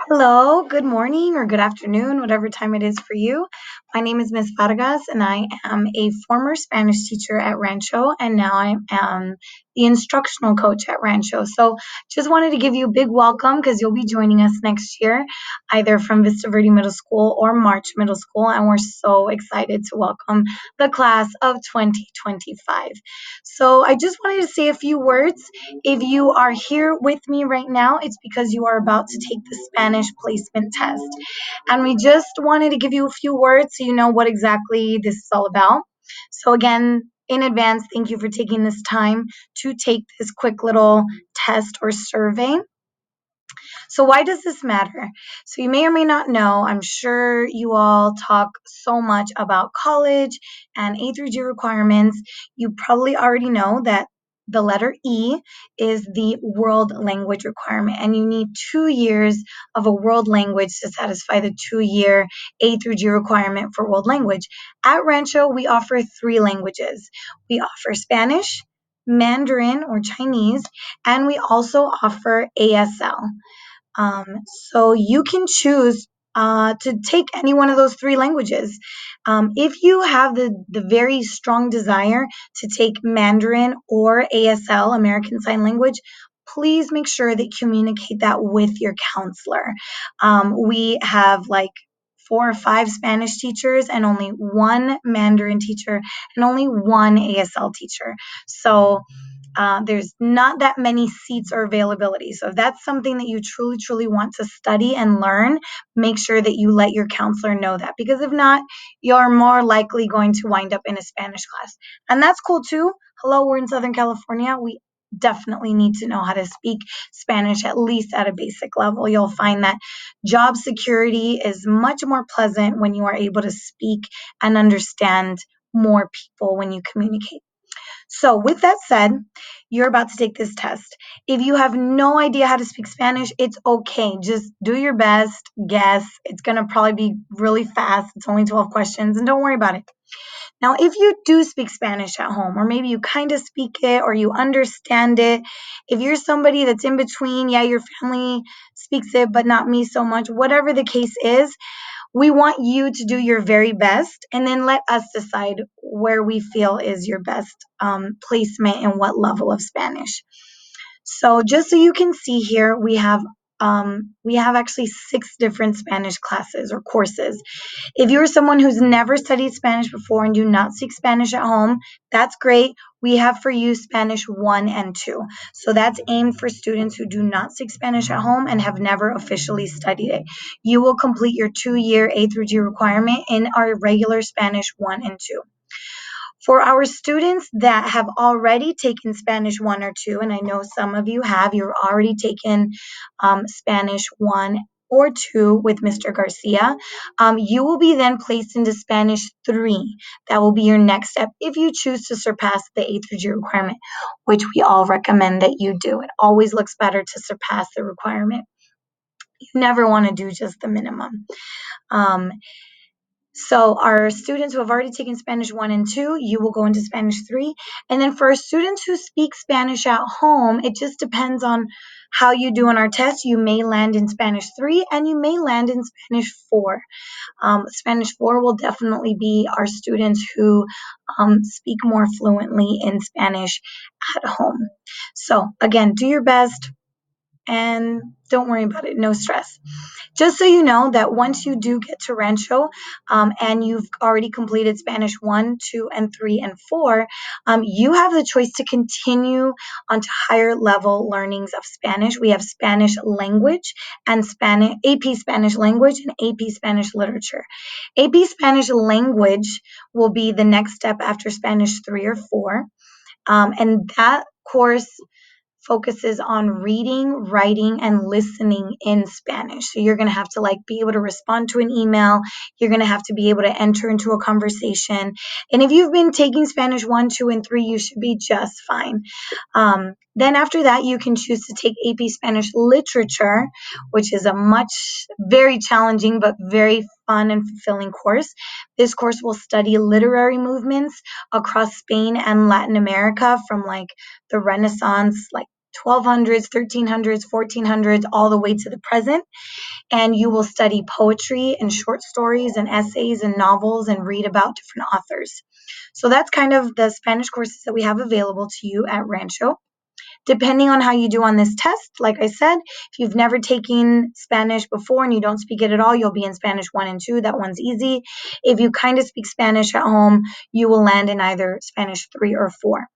Hello, good morning or good afternoon, whatever time it is for you. My name is Ms. Vargas, and I am a former Spanish teacher at Rancho, and now I am the instructional coach at Rancho. So, just wanted to give you a big welcome because you'll be joining us next year, either from Vista Verde Middle School or March Middle School, and we're so excited to welcome the class of 2025. So, I just wanted to say a few words. If you are here with me right now, it's because you are about to take the Spanish placement test. And we just wanted to give you a few words so you know what exactly this is all about. So, again, in advance, thank you for taking this time to take this quick little test or survey. So, why does this matter? So, you may or may not know, I'm sure you all talk so much about college and A through G requirements. You probably already know that the letter E is the world language requirement, and you need 2 years of a world language to satisfy the 2 year A through G requirement for world language. At Rancho, we offer three languages. We offer Spanish, Mandarin or Chinese, and we also offer ASL. So you can choose to take any one of those three languages. If you have the very strong desire to take Mandarin or ASL, American Sign Language, please make sure that you communicate that with your counselor. We have like four or five Spanish teachers and only one Mandarin teacher and only one ASL teacher. So there's not that many seats or availability. So if that's something that you truly, truly want to study and learn, make sure that you let your counselor know that. Because if not, you're more likely going to wind up in a Spanish class. And that's cool too. Hello, we're in Southern California. We definitely need to know how to speak Spanish, at least at a basic level. You'll find that job security is much more pleasant when you are able to speak and understand more people when you communicate. So, with that said, you're about to take this test. If you have no idea how to speak Spanish, it's okay. Just do your best, guess. It's going to probably be really fast. It's only 12 questions, and don't worry about it. Now, if you do speak Spanish at home, or maybe you kind of speak it or you understand it, if you're somebody that's in between, yeah, your family speaks it, but not me so much, whatever the case is, we want you to do your very best and then let us decide where we feel is your best placement and what level of Spanish. So just so you can see here, we have actually 6 different Spanish classes or courses. If you're someone who's never studied Spanish before and do not speak Spanish at home, that's great. We have for you Spanish 1 and 2. So that's aimed for students who do not speak Spanish at home and have never officially studied it. You will complete your 2 year A through G requirement in our regular Spanish 1 and 2. For our students that have already taken Spanish 1 or 2, and I know some of you have, you've already taken Spanish 1 or 2 with Mr. Garcia, you will be then placed into Spanish 3. That will be your next step if you choose to surpass the A through G requirement, which we all recommend that you do. It always looks better to surpass the requirement. You never want to do just the minimum. Um, so our students who have already taken Spanish 1 and 2, you will go into Spanish 3. And then for our students who speak Spanish at home, it just depends on how you do on our test. You may land in Spanish 3 and you may land in Spanish 4. Spanish 4 will definitely be our students who speak more fluently in Spanish at home. So again, do your best and don't worry about it. No stress. Just so you know that once you do get to Rancho and you've already completed Spanish 1, 2, and 3, and 4, you have the choice to continue onto higher level learnings of Spanish. We have Spanish language and AP Spanish language and AP Spanish literature. AP Spanish language will be the next step after Spanish 3 or 4. And that course focuses on reading, writing, and listening in Spanish. So you're going to have to be able to respond to an email. You're going to have to be able to enter into a conversation. And if you've been taking Spanish 1, 2, and 3, you should be just fine. Then after that, you can choose to take AP Spanish literature, which is a very challenging but very fun and fulfilling course. This course will study literary movements across Spain and Latin America from the Renaissance, 1200s, 1300s, 1400s, all the way to the present. And you will study poetry and short stories and essays and novels and read about different authors. So that's kind of the Spanish courses that we have available to you at Rancho. Depending on how you do on this test, like I said, if you've never taken Spanish before and you don't speak it at all, you'll be in Spanish 1 and 2. That one's easy. If you kind of speak Spanish at home, you will land in either Spanish 3 or 4.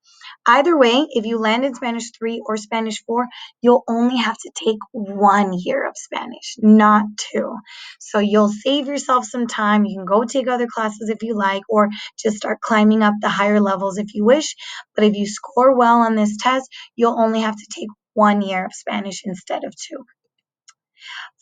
Either way, if you land in Spanish 3 or Spanish 4, you'll only have to take 1 year of Spanish, not 2. So you'll save yourself some time. You can go take other classes if you like, or just start climbing up the higher levels if you wish. But if you score well on this test, you'll only have to take 1 year of Spanish instead of 2.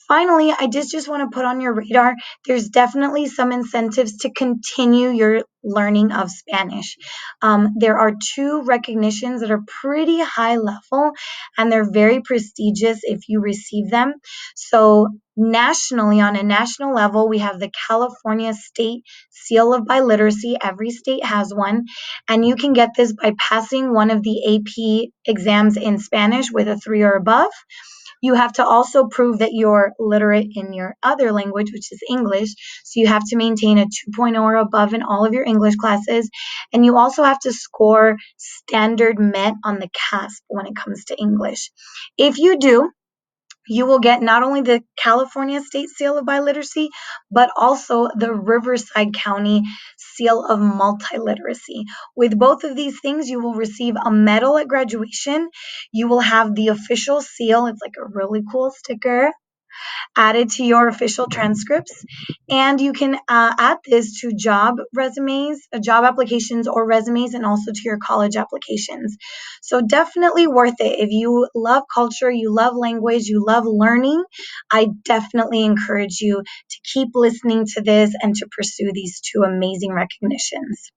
Finally, I just want to put on your radar, there's definitely some incentives to continue your learning of Spanish. There are 2 recognitions that are pretty high level, and they're very prestigious if you receive them. So nationally, on a national level, we have the California State Seal of Biliteracy. Every state has one, and you can get this by passing one of the AP exams in Spanish with a 3 or above. You have to also prove that you're literate in your other language, which is English. So you have to maintain a 2.0 or above in all of your English classes. And you also have to score standard met on the CASP when it comes to English. If you do, you will get not only the California State Seal of Biliteracy, but also the Riverside County Seal of Multiliteracy. With both of these things, you will receive a medal at graduation. You will have the official seal. It's like a really cool sticker added to your official transcripts. And you can add this to job resumes, job applications or resumes, and also to your college applications. So definitely worth it. If you love culture, you love language, you love learning, I definitely encourage you to keep listening to this and to pursue these 2 amazing recognitions.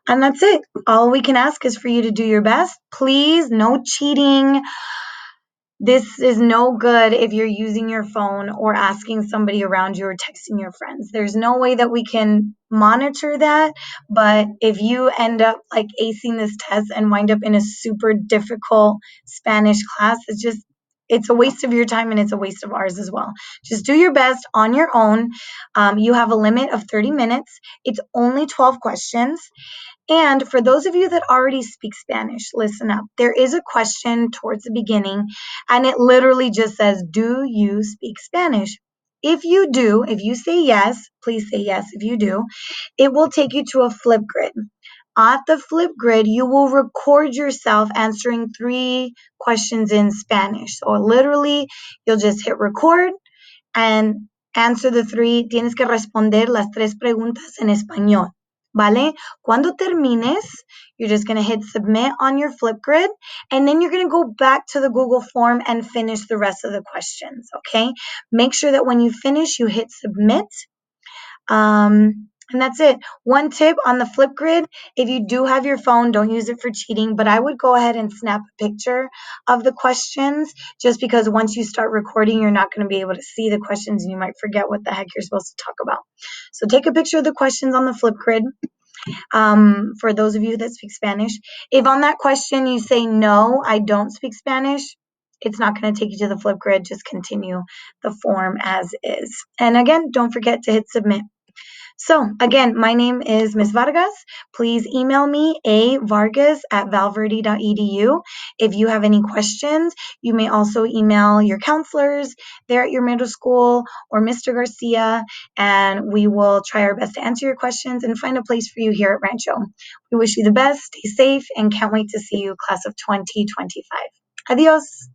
And that's it. All we can ask is for you to do your best. Please, no cheating. This is no good if you're using your phone or asking somebody around you or texting your friends. There's no way that we can monitor that. But if you end up like acing this test and wind up in a super difficult Spanish class, it's a waste of your time and it's a waste of ours as well. Just do your best on your own. You have a limit of 30 minutes. It's only 12 questions. And for those of you that already speak Spanish, listen up. There is a question towards the beginning, and it literally just says, do you speak Spanish? If you do, if you say yes, please say yes if you do, it will take you to a flip grid. At the flip grid, you will record yourself answering 3 questions in Spanish. So literally, you'll just hit record and answer the 3. Tienes que responder las 3 preguntas en español. ¿Vale? Cuando termines, you're just going to hit submit on your Flipgrid, and then you're going to go back to the Google form and finish the rest of the questions, okay? Make sure that when you finish, you hit submit. And that's it. One tip on the Flipgrid, if you do have your phone, don't use it for cheating, but I would go ahead and snap a picture of the questions, just because once you start recording, you're not going to be able to see the questions and you might forget what the heck you're supposed to talk about. So take a picture of the questions on the Flipgrid. For those of you that speak Spanish. If on that question you say, no, I don't speak Spanish, it's not going to take you to the Flipgrid. Just continue the form as is. And again, don't forget to hit submit. So again, my name is Ms. Vargas. Please email me avargas@valverde.edu. If you have any questions, you may also email your counselors there at your middle school or Mr. Garcia, and we will try our best to answer your questions and find a place for you here at Rancho. We wish you the best, stay safe, and can't wait to see you class of 2025. Adios.